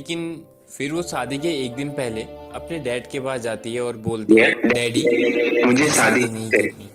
लेकिन फिर वो शादी के एक दिन पहले अपने डैड के पास जाती है और बोलती है, डैडी मुझे मुझे शादी शादी नहीं करनी। करनी।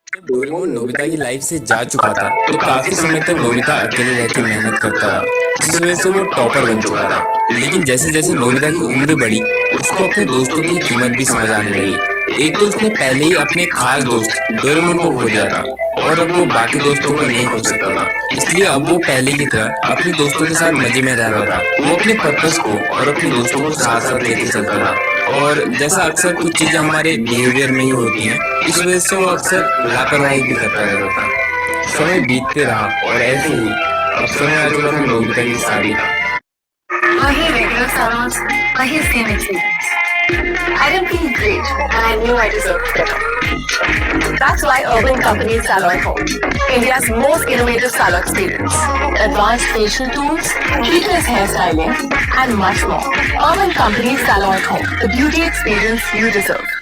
जब डोरेमोन नोबिता की लाइफ से जा चुका था तो काफी समय तक नोबिता अकेले रह के मेहनत करता रहा, जिस वजह से वो टॉपर बन चुका था। लेकिन जैसे जैसे नोबिता की उम्र बढ़ी, उसको अपने दोस्तों की कीमत भी समझ आने लगी। एक तो उसने पहले ही अपने खास दोस्त डोरेमोन को खो दिया था और अब वो बाकी दोस्तों को नहीं खो सकता था। इसलिए अब वो पहले की तरह अपने दोस्तों के साथ मजे में रह रहा था। वो अपने पर्पस को और अपने दोस्तों को साथ साथ लेके चलता था। और जैसा अक्सर कुछ चीजें हमारे बिहेवियर में ही होती हैं, इस वजह से वो अक्सर लापरवाही भी करता रहता था। समय बीतते रहा और ऐसे ही अब समय आ चुका था नोबिता की शादी का। I hate regular salons. I hate same experience. I didn't feel great, and I knew I deserved better. That's why Urban Company's Salon Home, India's most innovative salon experience. Advanced facial tools, treatless hairstyling, and much more. Urban Company's Salon Home, the beauty experience you deserve.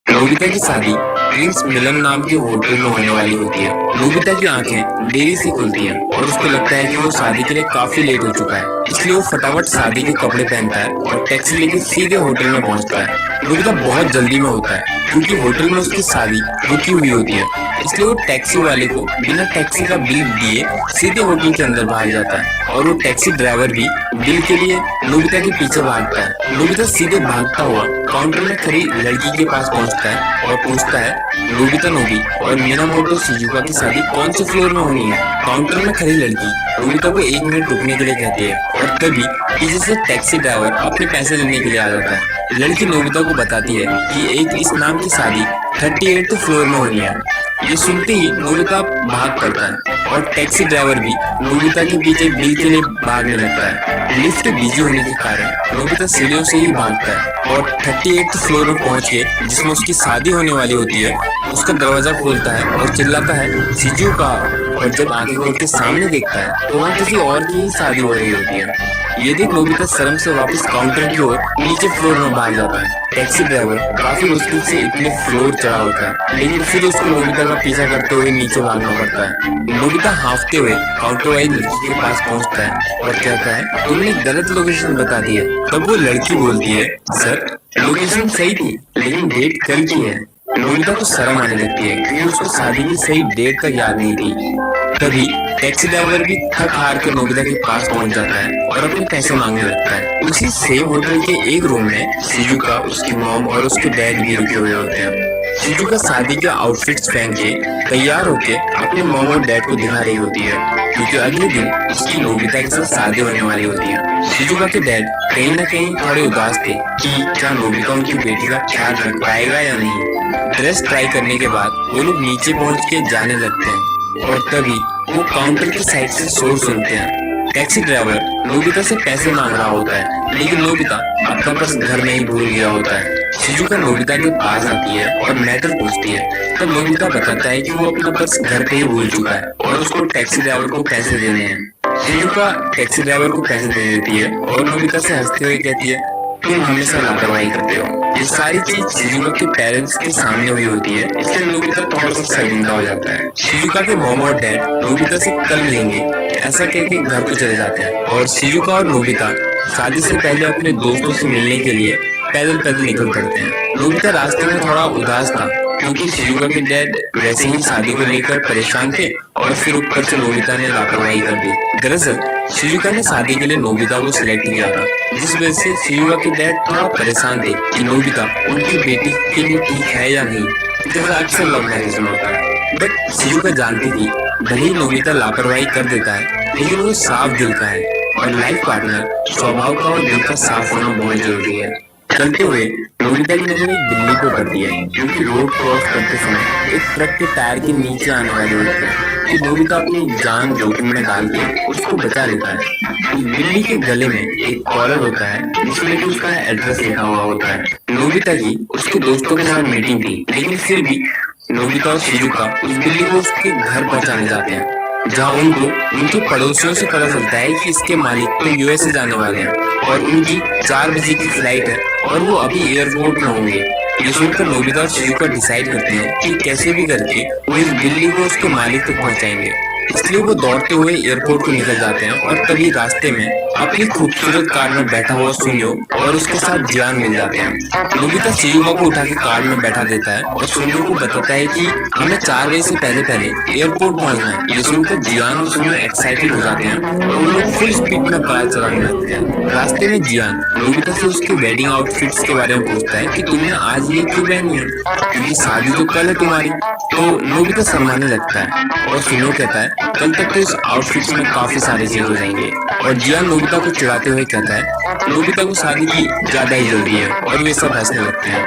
Nobita की शादी Prince मिलन नाम के hotel में होने वाली होती है। Nobita की आंखें देरी से खुलती हैं और उसको लगता है कि वो शादी के लिए काफी लेट हो चुका है। इसलिए वो फटाफट शादी के कपड़े पहनता है और टैक्सी लेके सीधे होटल में पहुंचता है। नोबिता बहुत जल्दी में होता है क्योंकि होटल में उसकी शादी रुकी हुई होती है। इसलिए वो टैक्सी वाले को बिना टैक्सी का बिल दिए सीधे होटल के अंदर भाग जाता है और वो टैक्सी ड्राइवर भी बिल के लिए नोबिता के पीछे भागता है। नोबिता सीधे भागता हुआ काउंटर में खड़ी लड़की के पास पहुंचता है और पूछता है, नोबिता नोबी और मिनामोटो शिजुका की शादी कौन से फ्लोर में होनी है। काउंटर में खड़ी लड़की नोबिता को 1 मिनट रुकने के लिए कहती है और तभी पीछे से टैक्सी ड्राइवर अपने पैसे लेने के लिए आ जाता है। लड़की नोबिता को बताती है कि एक इस नाम की शादी 38 फ्लोर में होनी है। ये सुनते ही नोबिता भाग पड़ता है और टैक्सी ड्राइवर भी नोबिता के पीछे बिल के लिए भागने लगता है। लिफ्ट बिजी होने के कारण नोबिता सीढ़ियों से ही भागता है और 38 फ्लोर में पहुंच के जिसमें उसकी शादी होने वाली होती है उसका दरवाजा खोलता है और चिल्लाता है, शिजुका। और जब आगे खोल के सामने देखता है तो वहाँ किसी और की ही शादी हो रही होती है। ये देख नोबिता शर्म से वापस काउंटर की ओर नीचे फ्लोर में भाग जाता है। टैक्सी ड्राइवर काफी मुश्किल से इतने फ्लोर चढ़ा होता है, लेकिन फिर उसको नोबिता का पीछा करते हुए नीचे भागना पड़ता है। नोबिता हांफते हुए काउंटर वाली लड़की के पास पहुंचता है और कहता है, तुमने गलत लोकेशन बता दी है। तब वो लड़की बोलती है, सर लोकेशन सही थी लेकिन डेट कल की है। नोबिता को शर्म आने लगती है क्योंकि उसको शादी की सही डेट तक याद नहीं थी। तभी टैक्सी ड्राइवर भी थक हार कर नोबिता के पास पहुंच जाता है और अपने पैसे मांगने लगता है। उसी सेम होटल के एक रूम में शिजुका, उसकी मॉम और उसके डैड भी रुके हुए होते हैं। शिजुका शादी के आउटफिट्स पहन के तैयार होके अपने मॉम और डैड को दिखा रही होती है क्योंकि अगले दिन उसकी नोबिता के साथ शादी होने वाली होती है। शिजुका के डैड कहीं ना कहीं थोड़े उदास थे कि क्या नोबिता उनकी बेटी का ख्याल रख पाएगा या नहीं। ड्रेस ट्राई करने के बाद वो लोग नीचे पहुंच के जाने लगते हैं और तभी वो काउंटर की साइड से शोर सुनते हैं। टैक्सी ड्राइवर नोबिता से पैसे मांग रहा होता है, लेकिन नोबिता अपना पर्स घर में ही भूल गया होता है। शिजुका नोबिता के पास आती है और मैटर पूछती है। तब नोबिता बताता है कि वो अपना पर्स घर पे ही भूल चुका है और उसको टैक्सी ड्राइवर को पैसे देने हैं। शिजुका टैक्सी ड्राइवर को पैसे दे देती है और नोबिता से हंसते हुए कहती है, तुम हमेशा लापरवाही करते हो। ये सारी चीज शिजुका के पेरेंट्स के सामने हुई होती है, इसलिए नोबिता थोड़ा सा शर्मिंदा हो जाता है। शिजुका के मॉम और डैड नोबिता से कल मिलेंगे ऐसा कह के घर को चले जाते हैं और शिजुका और नोबिता शादी से पहले अपने दोस्तों से मिलने के लिए पैदल पैदल निकल पड़ते हैं। नोबिता रास्ते में थोड़ा उदास था क्योंकि शिजुका के डैड वैसे ही शादी को लेकर परेशान थे और फिर ऊपर से नोबिता ने लापरवाही कर दी। दरअसल शिजुका ने शादी के लिए नोबिता को सिलेक्ट किया था, जिस वजह से शिजुका के डैड थोड़ा परेशान थे कि नोबिता उनकी बेटी के लिए ठीक है या नहीं, जैसा अक्सर लव मैरिज में होता है। बट शिजुका जानती थी भले ही नोबिता लापरवाही कर देता है लेकिन वो साफ दिल का है और लाइफ पार्टनर स्वभाव का और दिल का साफ होना बहुत जरूरी है। चलते हुए नोबिता की नजर एक बिल्ली को पड़ती है क्योंकि रोड क्रॉस करते समय एक ट्रक के टायर के नीचे आने वाली होती है। कि नोबिता अपनी जान जोखिम में डाल के उसको बचा लेता है। उस बिल्ली के गले में एक कॉलर होता है जिसमें कि उसका एड्रेस लिखा हुआ होता है। नोबिता की उसके दोस्तों के साथ मीटिंग थी, लेकिन फिर भी नोबिता और शिजुका उस बिल्ली को उसके घर पहुंचाने जाते हैं, जहां उनको उनके पड़ोसियों से पता चलता है कि इसके मालिक तो यूएसए जाने वाले हैं और उनकी 4 बजे की फ्लाइट है और वो अभी एयरपोर्ट में होंगे। ये सुनकर नोबिता और शिजुका डिसाइड करते हैं कि कैसे भी करके वो इस बिल्ली को उसके मालिक तक पहुंचाएंगे। इसलिए वो दौड़ते हुए एयरपोर्ट को निकल जाते हैं और तभी रास्ते में अपनी खूबसूरत कार में बैठा हुआ सुनियो और उसके साथ जियान मिल जाते हैं। नोबिता शिजुका को उठा के कार में बैठा देता है और सुनियो को बताता है कि हमें 4 बजे से पहले एयरपोर्ट पहुंचना है। ये सुनकर जियान और सुनियो एक्साइटेड हो जाते हैं और वो लोग फुल स्पीड में कार चलाने लगते हैं। रास्ते में जियान नोबिता से उसके वेडिंग आउटफिट्स के बारे में पूछता है कि तुमने आज ये क्यों पहनी है, क्योंकि शादी तो कल है तुम्हारी। तो नोबिता शर्माने लगता है और सुनियो कहता है कल तक तो इस आउटफिट्स में काफी सारे चेंज हो जाएंगे। और जियान नोबिता को चिढ़ाते हुए कहता है नोबिता को शादी की ज्यादा ही जल्दी है और वे सब हंसने लगते हैं।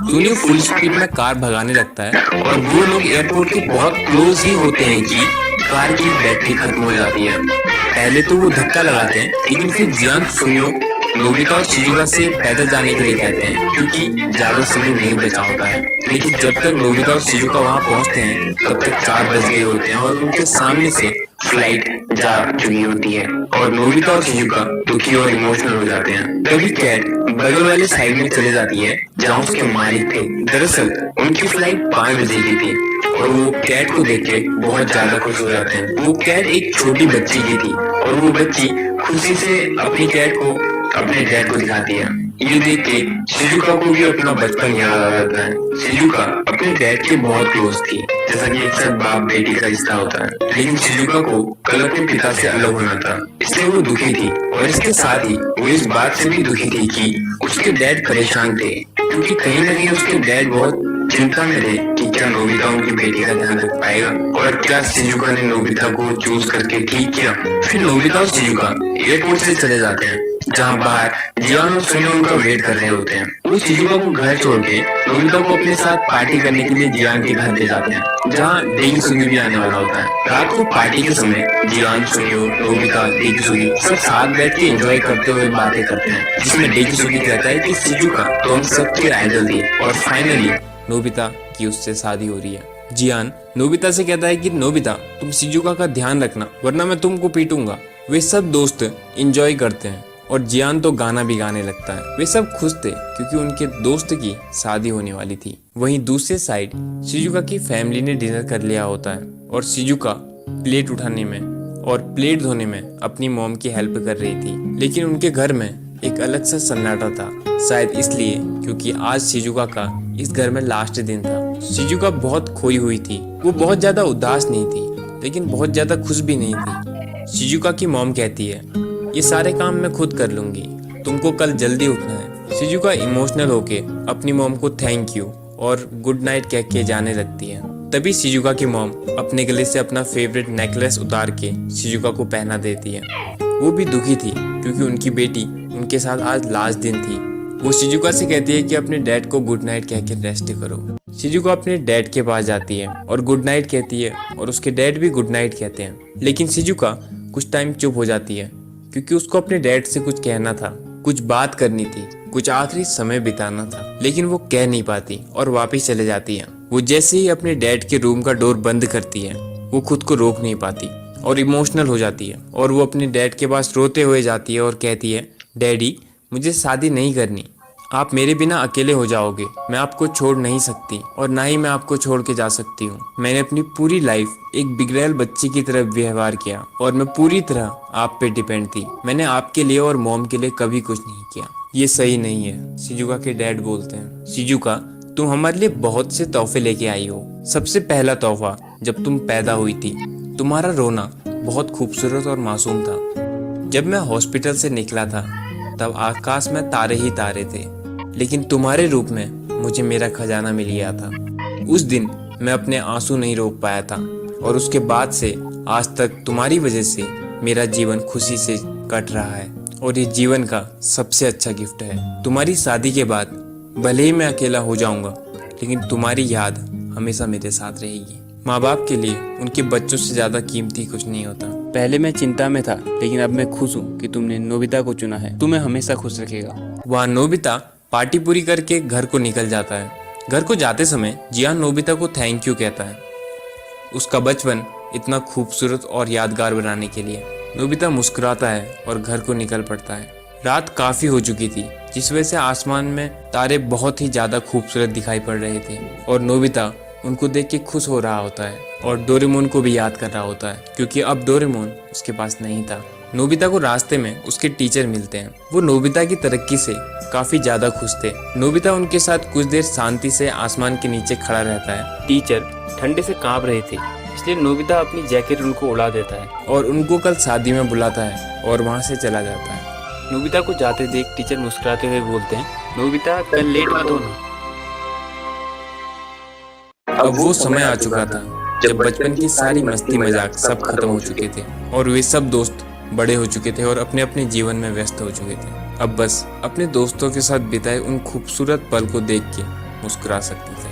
सुनियो फुल स्पीड में कार भगाने लगता है और वो लोग एयरपोर्ट के बहुत क्लोज ही होते हैं कि कार की बैटरी खत्म हो जाती है। पहले तो वो धक्का लगाते हैं, लेकिन फिर जियान सुनियो नोबिता और शिजुका से पैदल जाने के लिए कहते हैं क्योंकि ज्यादा समय नहीं बचा होता है। लेकिन जब तक नोबिता और शिजुका वहां पहुंचते हैं तब तक 4 बज गए होते हैं और उनके सामने से फ्लाइट जा चुकी होती है और नोबिता और शिजुका दुखी और इमोशनल हो जाते हैं। तभी कैट बगल वाले साइड में चले जाती है जहाँ उसके मालिक थे। दरअसल उनकी फ्लाइट 5 बजे की थी और वो कैट को देख के बहुत ज्यादा खुश हो जाते हैं। वो कैट एक छोटी बच्ची की थी और वो बच्ची खुशी से अपनी कैट को अपने डैड को दिखाती है। ये देख के शिजुका को भी अपना बचपन याद आ जाता है। शिजुका अपने डैड के बहुत क्लोज थी, जैसा कि एक साथ बाप बेटी का रिश्ता होता है। लेकिन शिजुका को कल अपने पिता से अलग होना था, इसलिए वो दुखी थी और इसके साथ ही वो इस बात से भी दुखी थी कि उसके डैड परेशान थे, क्योंकि कहीं न कहीं उसके डैड बहुत चिंता में थे कि क्या नोबिता उनकी बेटी का ध्यान रख पाएगा और क्या शिजुका ने नोबिता को चूज करके ठीक किया। फिर नोबिता और शिजुका एयरपोर्ट से चले जाते हैं, जहाँ बाहर जियान और सुनियो उनका वेट कर रहे होते हैं। वो शिजुका को घर छोड़ के नोबिता को अपने साथ पार्टी करने के लिए जियान के घर ले जाते हैं, जहाँ डेगी सुगी भी आने वाला होता है। रात को पार्टी के समय जियान, सुनियो, नोबिता, डेगी सुगी सब साथ बैठ के एंजॉय करते हुए बातें करते हैं, जिसमें डेगी सुगी कहता है कि शिजुका तो हम सबके आइडल थी और फाइनली नोबिता की उससे शादी हो रही है। जियान नोबिता से कहता है कि नोबिता तुम शिजुका का ध्यान रखना वरना मैं तुमको पीटूंगा। वे सब दोस्त एंजॉय करते हैं और जियान तो गाना भी गाने लगता है। वे सब खुश थे क्योंकि उनके दोस्त की शादी होने वाली थी। वहीं दूसरे साइड शिजुका की फैमिली ने डिनर कर लिया होता है और शिजुका प्लेट उठाने में और प्लेट धोने में अपनी मॉम की हेल्प कर रही थी। लेकिन उनके घर में एक अलग सा सन्नाटा था, शायद इसलिए क्योंकि आज शिजुका का इस घर में लास्ट दिन था। शिजुका बहुत खोई हुई थी। वो बहुत ज्यादा उदास नहीं थी, लेकिन बहुत ज्यादा खुश भी नहीं थी। शिजुका की मॉम कहती है ये सारे काम मैं खुद कर लूंगी, तुमको कल जल्दी उठना है। शिजुका इमोशनल होके अपनी मॉम को थैंक यू और गुड नाइट कह के जाने लगती है। तभी शिजुका की मॉम अपने गले से अपना फेवरेट नेकलेस उतार के शिजुका को पहना देती है। वो भी दुखी थी क्योंकि उनकी बेटी उनके साथ आज लास्ट दिन थी। वो शिजुका से कहती है कि अपने डैड को गुड नाइट कह के रेस्ट करो। शिजुका अपने डैड के पास जाती है और गुड नाइट कहती है और उसके डैड भी गुड नाइट कहते हैं। लेकिन शिजुका कुछ टाइम चुप हो जाती है क्योंकि उसको अपने डैड से कुछ कहना था, कुछ बात करनी थी, कुछ आखिरी समय बिताना था, लेकिन वो कह नहीं पाती और वापस चले जाती है। वो जैसे ही अपने डैड के रूम का डोर बंद करती है वो खुद को रोक नहीं पाती और इमोशनल हो जाती है और वो अपने डैड के पास रोते हुए जाती है और कहती है डैडी मुझे शादी नहीं करनी, आप मेरे बिना अकेले हो जाओगे, मैं आपको छोड़ नहीं सकती और ना ही मैं आपको छोड़ के जा सकती हूँ। मैंने अपनी पूरी लाइफ एक बिगड़ैल बच्ची की तरह व्यवहार किया और मैं पूरी तरह आप पे डिपेंड थी। मैंने आपके लिए और मॉम के लिए कभी कुछ नहीं किया, ये सही नहीं है। शिजुका के डैड बोलते हैं शिजुका तुम हमारे लिए बहुत से तोहफे लेके आई हो। सबसे पहला तोहफा जब तुम पैदा हुई थी, तुम्हारा रोना बहुत खूबसूरत और मासूम था। जब मैं हॉस्पिटल से निकला था तब आकाश में तारे ही तारे थे, लेकिन तुम्हारे रूप में मुझे मेरा खजाना मिल गया था। उस दिन मैं अपने आंसू नहीं रोक पाया था और उसके बाद से आज तक तुम्हारी वजह से मेरा जीवन खुशी से कट रहा है और ये जीवन का सबसे अच्छा गिफ्ट है। तुम्हारी शादी के बाद भले ही मैं अकेला हो जाऊंगा, लेकिन तुम्हारी याद हमेशा मेरे साथ रहेगी। माँ बाप के लिए उनके बच्चों से ज्यादा कीमती कुछ नहीं होता। पहले मैं चिंता में था, लेकिन अब मैं खुश हूँ कि तुमने नोबिता को चुना है। तुम्हें हमेशा खुश रखेगा। वहाँ नोबिता पार्टी पूरी करके घर को निकल जाता है। घर को जाते समय जियान नोबिता को थैंक यू कहता है उसका बचपन इतना खूबसूरत और यादगार बनाने के लिए। नोबिता मुस्कुराता है और घर को निकल पड़ता है। रात काफी हो चुकी थी, जिस वजह से आसमान में तारे बहुत ही ज्यादा खूबसूरत दिखाई पड़ रहे थे और नोबिता उनको देख के खुश हो रहा होता है और डोरेमोन को भी याद कर रहा होता है, क्योंकि अब डोरेमोन उसके पास नहीं था। नोबिता को रास्ते में उसके टीचर मिलते हैं। वो नोबिता की तरक्की से काफी ज्यादा खुश थे। नोबिता उनके साथ कुछ देर शांति से आसमान के नीचे खड़ा रहता है। टीचर ठंडे से कांप रहे थे, इसलिए नोबिता अपनी जैकेट उनको उड़ा देता है और उनको कल शादी में बुलाता है और वहाँ से चला जाता है। नोबिता को जाते देख टीचर मुस्कुराते हुए बोलते हैं, नोबिता कल लेट मत होना। अब वो समय आ चुका था जब बचपन की सारी मस्ती मजाक सब खत्म हो चुके थे और वे सब दोस्त बड़े हो चुके थे और अपने अपने जीवन में व्यस्त हो चुके थे। अब बस अपने दोस्तों के साथ बिताए उन खूबसूरत पल को देख के मुस्कुरा सकते थे।